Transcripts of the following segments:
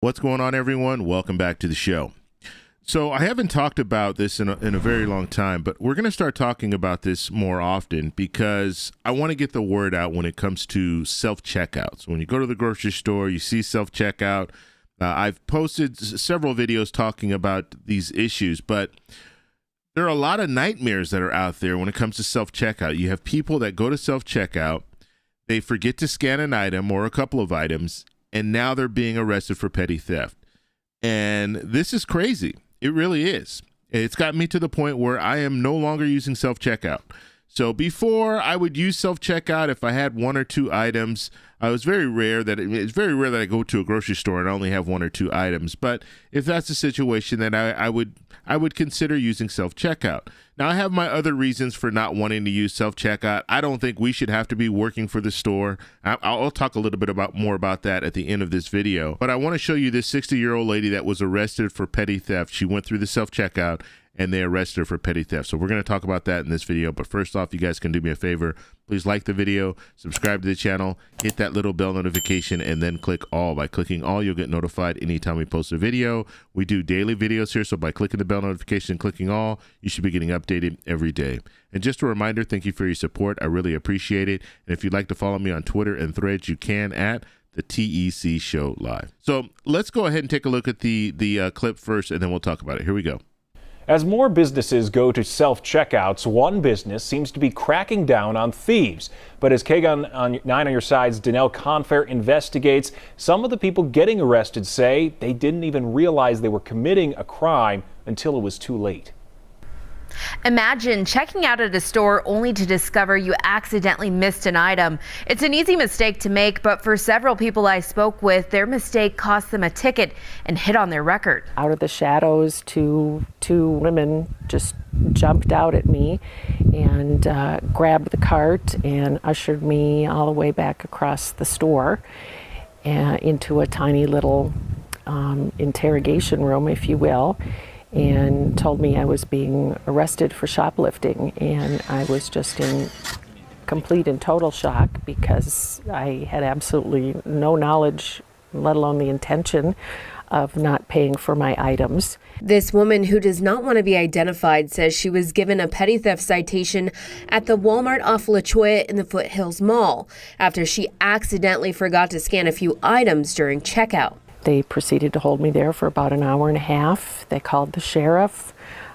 What's going on, everyone? Welcome back to the show. So I haven't talked about this in a very long time, but we're going to start talking about this more often because I want to get the word out when it comes to self-checkouts. When you go to the grocery store, you see self-checkout. I've posted several videos talking about these issues, but there are a lot of nightmares that are out there when it comes to self-checkout. You have people that go to self-checkout, they forget to scan an item or a couple of items, and now they're being arrested for petty theft. And this is crazy. It really is. It's got me to the point where I am no longer using self-checkout. So before I would use self-checkout if I had one or two items. It's very rare that I go to a grocery store and I only have one or two items. But if that's the situation, then I would consider using self-checkout. Now, I have my other reasons for not wanting to use self-checkout. I don't think we should have to be working for the store. I'll talk a little bit more about that at the end of this video. But I want to show you this 60-year-old lady that was arrested for petty theft. She went through the self-checkout and they arrested her for petty theft. So we're going to talk about that in this video. But first off, you guys can do me a favor. Please like the video, subscribe to the channel, hit that little bell notification, and then click all. By clicking all, you'll get notified anytime we post a video. We do daily videos here, so by clicking the bell notification and clicking all, you should be getting updated every day. And just a reminder, thank you for your support. I really appreciate it. And if you'd like to follow me on Twitter and Threads, you can at the TEC Show Live. So let's go ahead and take a look at the clip first, and then we'll talk about it. Here we go. As more businesses go to self-checkouts, one business seems to be cracking down on thieves. But as KGUN on 9 on your side's Danelle Confair investigates, some of the people getting arrested say they didn't even realize they were committing a crime until it was too late. Imagine checking out at a store only to discover you accidentally missed an item. It's an easy mistake to make, but for several people I spoke with, their mistake cost them a ticket and hit on their record. Out of the shadows, two women just jumped out at me and grabbed the cart and ushered me all the way back across the store into a tiny little interrogation room, if you will, and told me I was being arrested for shoplifting, and I was just in complete and total shock because I had absolutely no knowledge, let alone the intention of not paying for my items. This woman, who does not want to be identified, says she was given a petty theft citation at the Walmart off La Cholla in the Foothills Mall after she accidentally forgot to scan a few items during checkout. They proceeded to hold me there for about an hour and a half. They called the sheriff.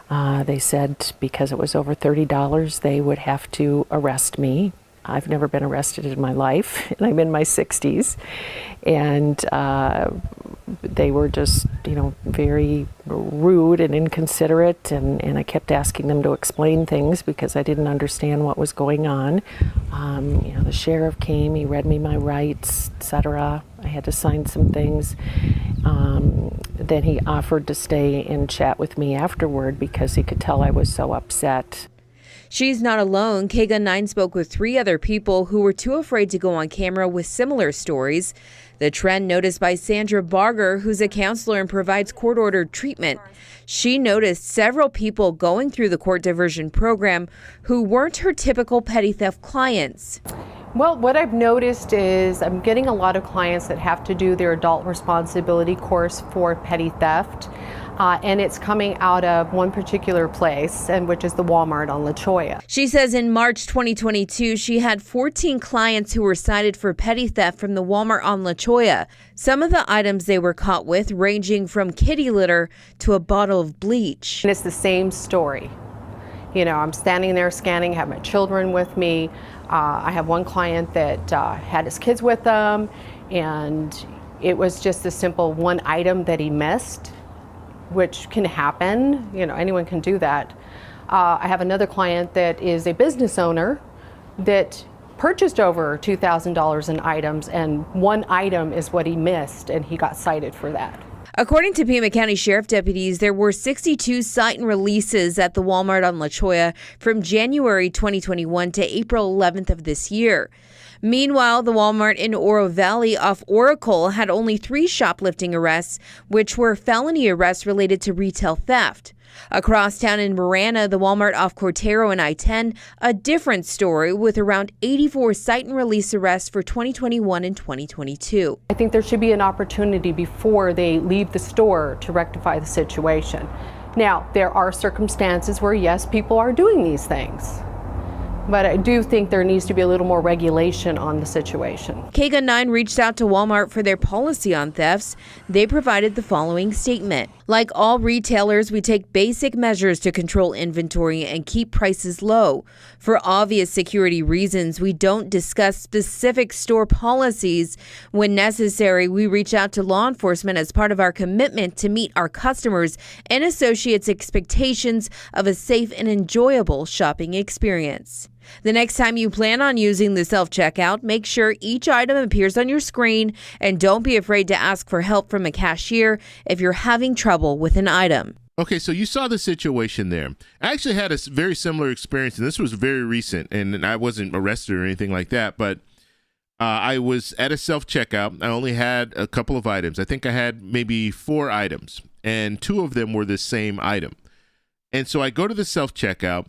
They said because it was over $30, they would have to arrest me. I've never been arrested in my life, and I'm in my 60s. And they were just, very rude and inconsiderate, and I kept asking them to explain things because I didn't understand what was going on. The sheriff came, he read me my rights, etc. I had to sign some things. Then he offered to stay and chat with me afterward because he could tell I was so upset. She's not alone. KGUN 9 spoke with 3 other people who were too afraid to go on camera with similar stories. The trend noticed by Sandra Barger, who's a counselor and provides court-ordered treatment. She noticed several people going through the court diversion program who weren't her typical petty theft clients. Well, what I've noticed is I'm getting a lot of clients that have to do their adult responsibility course for petty theft. And it's coming out of one particular place, and which is the Walmart on La Cholla. She says in March 2022, she had 14 clients who were cited for petty theft from the Walmart on La Cholla. Some of the items they were caught with ranging from kitty litter to a bottle of bleach. And it's the same story. I'm standing there scanning, have my children with me. I have one client that had his kids with them, and it was just a simple one item that he missed, which can happen. Anyone can do that. I have another client that is a business owner that purchased over $2,000 in items, and one item is what he missed, and he got cited for that. According to Pima County Sheriff deputies, there were 62 cite and releases at the Walmart on La Cholla from January 2021 to April 11th of this year. Meanwhile, the Walmart in Oro Valley off Oracle had only 3 shoplifting arrests, which were felony arrests related to retail theft. Across town in Marana, the Walmart off Cortero and I-10, a different story with around 84 cite and release arrests for 2021 and 2022. I think there should be an opportunity before they leave the store to rectify the situation. Now, there are circumstances where, yes, people are doing these things. But I do think there needs to be a little more regulation on the situation. KGUN 9 reached out to Walmart for their policy on thefts. They provided the following statement. Like all retailers, we take basic measures to control inventory and keep prices low. For obvious security reasons, we don't discuss specific store policies. When necessary, we reach out to law enforcement as part of our commitment to meet our customers and associates' expectations of a safe and enjoyable shopping experience. The next time you plan on using the self-checkout, make sure each item appears on your screen and don't be afraid to ask for help from a cashier if you're having trouble with an item. Okay, so you saw the situation there. I actually had a very similar experience, and this was very recent, and I wasn't arrested or anything like that, but I was at a self-checkout. I only had a couple of items. I think I had maybe 4 items, and 2 of them were the same item. And so I go to the self-checkout,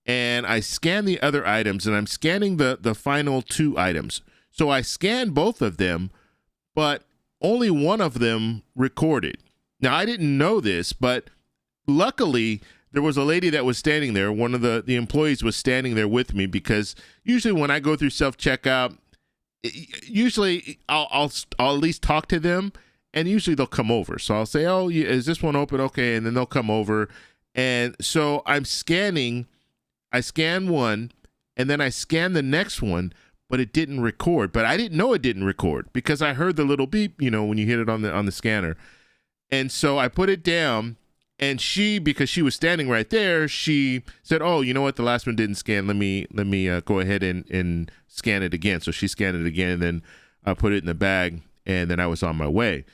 and I scan the other items, and I'm scanning the final 2 items. So I scanned both of them, but only one of them recorded. Now, I didn't know this, but luckily, there was a lady that was standing there. One of the employees was standing there with me, because usually when I go through self-checkout, usually I'll at least talk to them, and usually they'll come over. So I'll say, oh, is this one open? Okay, and then they'll come over. And so I'm scanning. I scan one, and then I scan the next one, but it didn't record. But I didn't know it didn't record because I heard the little beep, when you hit it on the scanner. And so I put it down, and because she was standing right there, she said, "Oh, you know what? The last one didn't scan. Let me go ahead and scan it again." So she scanned it again, and then I put it in the bag, and then I was on my way.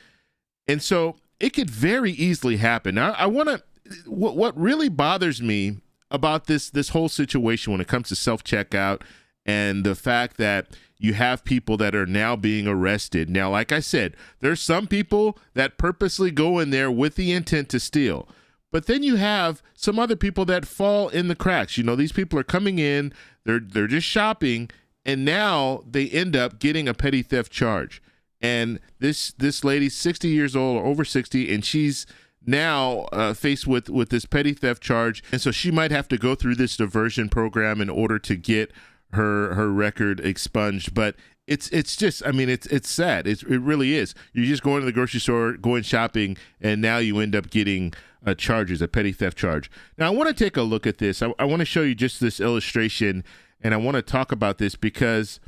And so it could very easily happen. Now, I want to. What really bothers me about this whole situation when it comes to self-checkout and the fact that you have people that are now being arrested. Now, like I said, there's some people that purposely go in there with the intent to steal. But then you have some other people that fall in the cracks. These people are coming in, they're just shopping, and now they end up getting a petty theft charge. And this lady's 60 years old or over 60, and she's now faced with this petty theft charge, and so she might have to go through this diversion program in order to get her record expunged. But it's just, it's sad. It really is. You're just going to the grocery store, going shopping, and now you end up getting charges, a petty theft charge. Now I want to take a look at this. I want to show you just this illustration, and I want to talk about this because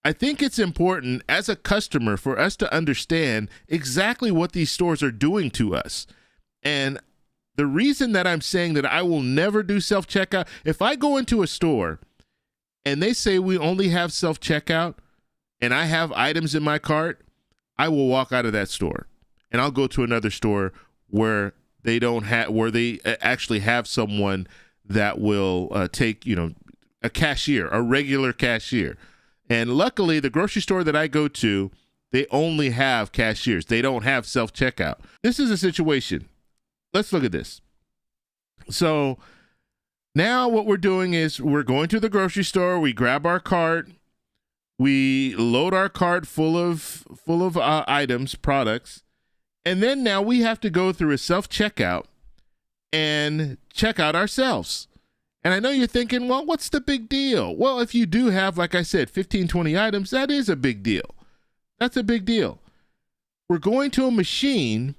I think it's important as a customer for us to understand exactly what these stores are doing to us. And the reason that I'm saying that I will never do self-checkout, if I go into a store and they say we only have self-checkout and I have items in my cart, I will walk out of that store and I'll go to another store where they actually have someone that will take, a cashier, a regular cashier. And luckily, the grocery store that I go to, they only have cashiers. They don't have self-checkout. This is a situation. Let's look at this. So now what we're doing is we're going to the grocery store. We grab our cart. We load our cart full of items, products. And then now we have to go through a self-checkout and check out ourselves. And I know you're thinking, well, what's the big deal? Well, if you do have, like I said, 15, 20 items, that is a big deal. That's a big deal. We're going to a machine.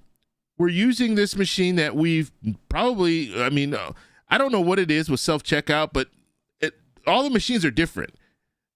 We're using this machine that we've probably, I don't know what it is with self-checkout, but all the machines are different.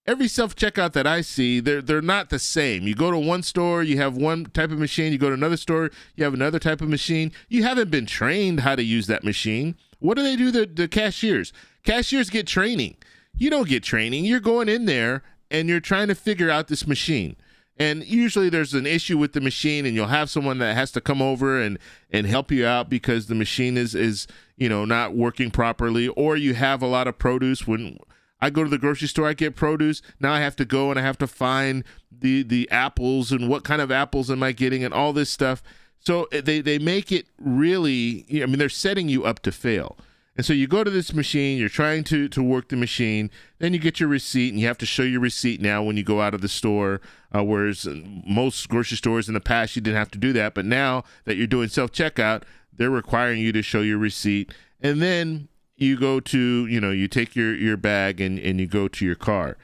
Every self-checkout that I see, they're not the same. You go to one store, you have one type of machine. You go to another store, you have another type of machine. You haven't been trained how to use that machine. What do? The cashiers? Cashiers get training. You don't get training. You're going in there and you're trying to figure out this machine. And usually there's an issue with the machine, and you'll have someone that has to come over and help you out because the machine is not working properly, or you have a lot of produce. When I go to the grocery store, I get produce. Now I have to go and I have to find the apples and what kind of apples am I getting and all this stuff. So they make it really, I mean, they're setting you up to fail. And so you go to this machine, you're trying to work the machine, then you get your receipt, and you have to show your receipt now when you go out of the store, whereas most grocery stores in the past, you didn't have to do that. But now that you're doing self-checkout, they're requiring you to show your receipt. And then you go to, you take your bag and you go to your car.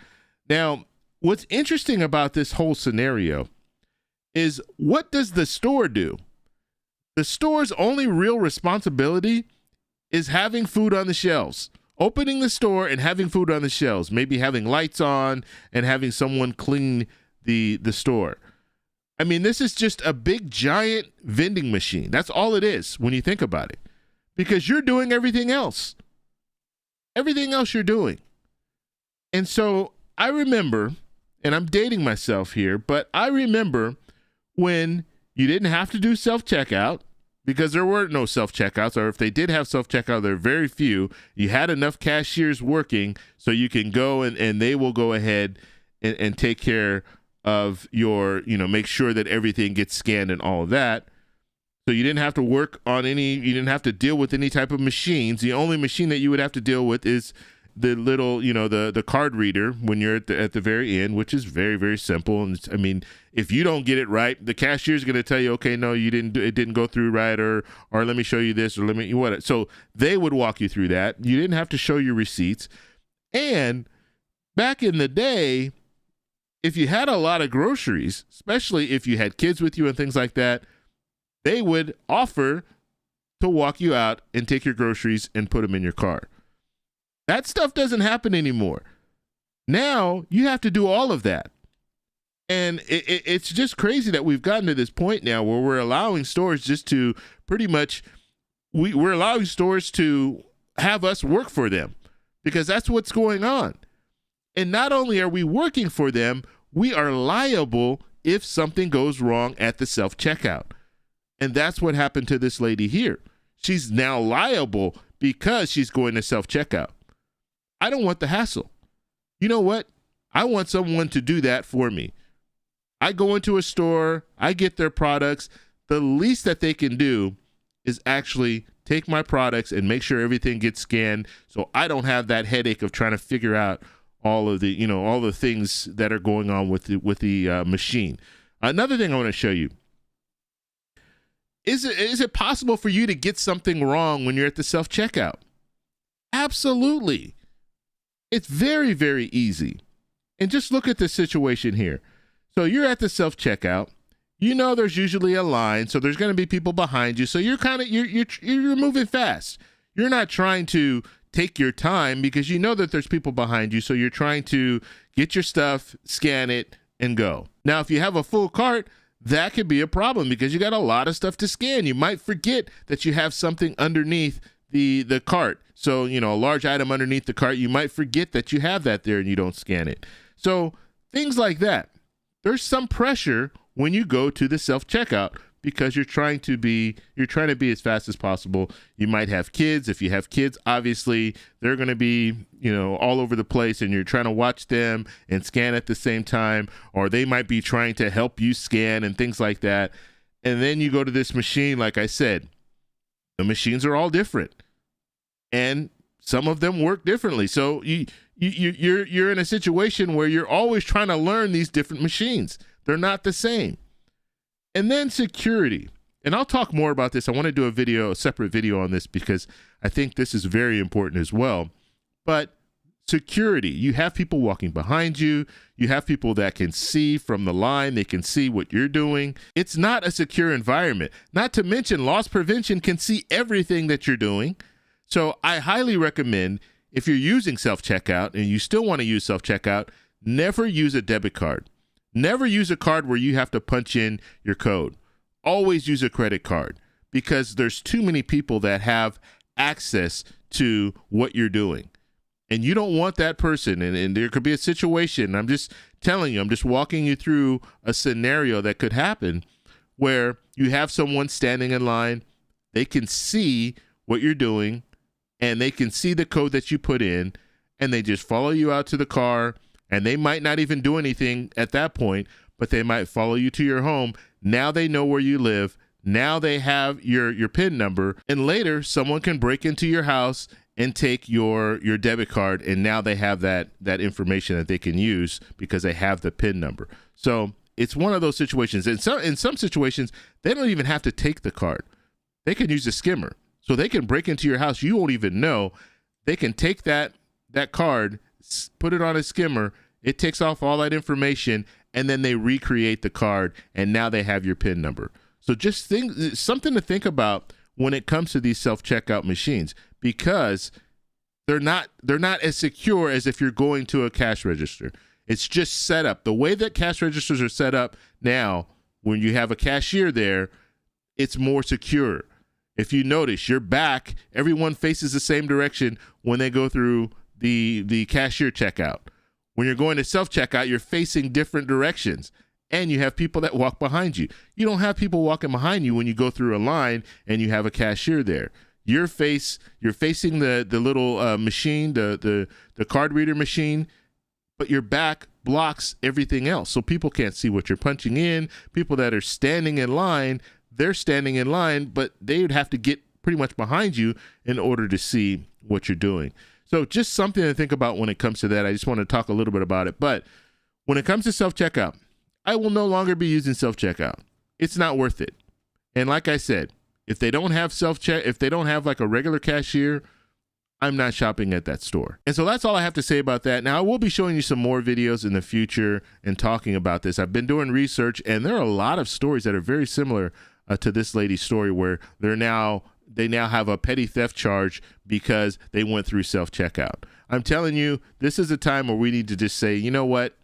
Now, what's interesting about this whole scenario is, what does the store do? The store's only real responsibility is having food on the shelves, opening the store and having food on the shelves, maybe having lights on and having someone clean the store. I mean, this is just a big, giant vending machine. That's all it is when you think about it, because you're doing everything else. Everything else you're doing. And so I remember, and I'm dating myself here, but I remember when you didn't have to do self-checkout, because there were no self-checkouts, or if they did have self-checkout, there are very few. You had enough cashiers working so you can go and they will go ahead and take care of your, make sure that everything gets scanned and all of that. So you didn't have to work on you didn't have to deal with any type of machines. The only machine that you would have to deal with is the little, the card reader when you're at the very end, which is very, very simple. And I mean, if you don't get it right, the cashier is going to tell you, okay, no, it didn't go through right, or let me show you this, or let me what. So they would walk you through that. You didn't have to show your receipts. And back in the day, if you had a lot of groceries, especially if you had kids with you and things like that, they would offer to walk you out and take your groceries and put them in your car. That stuff doesn't happen anymore. Now you have to do all of that. And it's just crazy that we've gotten to this point now where we're allowing stores just to pretty much, we're allowing stores to have us work for them, because that's what's going on. And not only are we working for them, we are liable if something goes wrong at the self-checkout. And that's what happened to this lady here. She's now liable because she's going to self-checkout. I don't want the hassle. You know what? I want someone to do that for me. I go into a store, I get their products. The least that they can do is actually take my products and make sure everything gets scanned, so I don't have that headache of trying to figure out all of the, all the things that are going on with the machine. Another thing I want to show you. Is it possible for you to get something wrong when you're at the self-checkout? Absolutely. It's very, very easy. And just look at the situation here. So you're at the self-checkout. There's usually a line, so there's going to be people behind you. So you're you're moving fast. You're not trying to take your time because you know that there's people behind you. So you're trying to get your stuff, scan it, and go. Now, if you have a full cart, that could be a problem because you got a lot of stuff to scan. You might forget that you have something underneath the cart. So, a large item underneath the cart, you might forget that you have that there and you don't scan it. So things like that. There's some pressure when you go to the self-checkout because you're trying to be as fast as possible. You might have kids. If you have kids, obviously they're going to be, all over the place, and you're trying to watch them and scan at the same time, or they might be trying to help you scan and things like that. And then you go to this machine, like I said, the machines are all different, and some of them work differently. So you're in a situation where you're always trying to learn these different machines. They're not the same. And then security. And I'll talk more about this. I want to do a separate video on this because I think this is very important as well. But security, you have people walking behind you. You have people that can see from the line. They can see what you're doing. It's not a secure environment. Not to mention loss prevention can see everything that you're doing. So I highly recommend, if you're using self-checkout and you still want to use self-checkout, never use a debit card. Never use a card where you have to punch in your code. Always use a credit card because there's too many people that have access to what you're doing. And you don't want that person. And there could be a situation. I'm just telling you, I'm just walking you through a scenario that could happen where you have someone standing in line. They can see what you're doing and they can see the code that you put in. and they just follow you out to the car, and they might not even do anything at that point, but they might follow you to your home. Now they know where you live. Now they have your PIN number, and later someone can break into your house and take your debit card, and now they have that information that they can use because they have the PIN number. So it's one of those situations. In some situations, they don't even have to take the card. They can use a skimmer. So they can break into your house. You won't even know. They can take that card, put it on a skimmer. It takes off all that information, and then they recreate the card, and now they have your PIN number. So just something to think about when it comes to these self-checkout machines, because they're not as secure as if you're going to a cash register. It's just set up. The way that cash registers are set up now, when you have a cashier there, it's more secure. If you notice, your back, everyone faces the same direction when they go through the cashier checkout. When you're going to self-checkout, you're facing different directions, and you have people that walk behind you. You don't have people walking behind you when you go through a line and you have a cashier there. You're facing the little machine, the card reader machine, but your back blocks everything else. So people can't see what you're punching in. People that are standing in line, they're standing in line, but they would have to get pretty much behind you in order to see what you're doing. So just something to think about when it comes to that. I just want to talk a little bit about it. But when it comes to self-checkout, I will no longer be using self-checkout. It's not worth it. And like I said, if they don't have if they don't have like a regular cashier, I'm not shopping at that store. And so that's all I have to say about that. Now, I will be showing you some more videos in the future and talking about this. I've been doing research, and there are a lot of stories that are very similar to this lady's story, where they now have a petty theft charge because they went through self-checkout. I'm telling you, this is a time where we need to just say, you know what?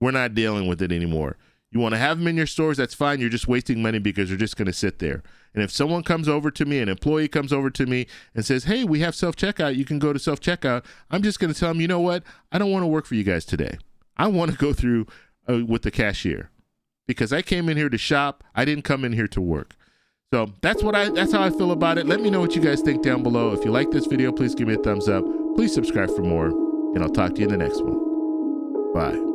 We're not dealing with it anymore. You want to have them in your stores, that's fine. You're just wasting money because they're just going to sit there. And if someone comes over to me, an employee comes over to me and says, hey, we have self-checkout, you can go to self-checkout, I'm just going to tell them, you know what? I don't want to work for you guys today. I want to go through with the cashier because I came in here to shop. I didn't come in here to work. So that's how I feel about it. Let me know what you guys think down below. If you like this video, please give me a thumbs up. Please subscribe for more, and I'll talk to you in the next one. Bye.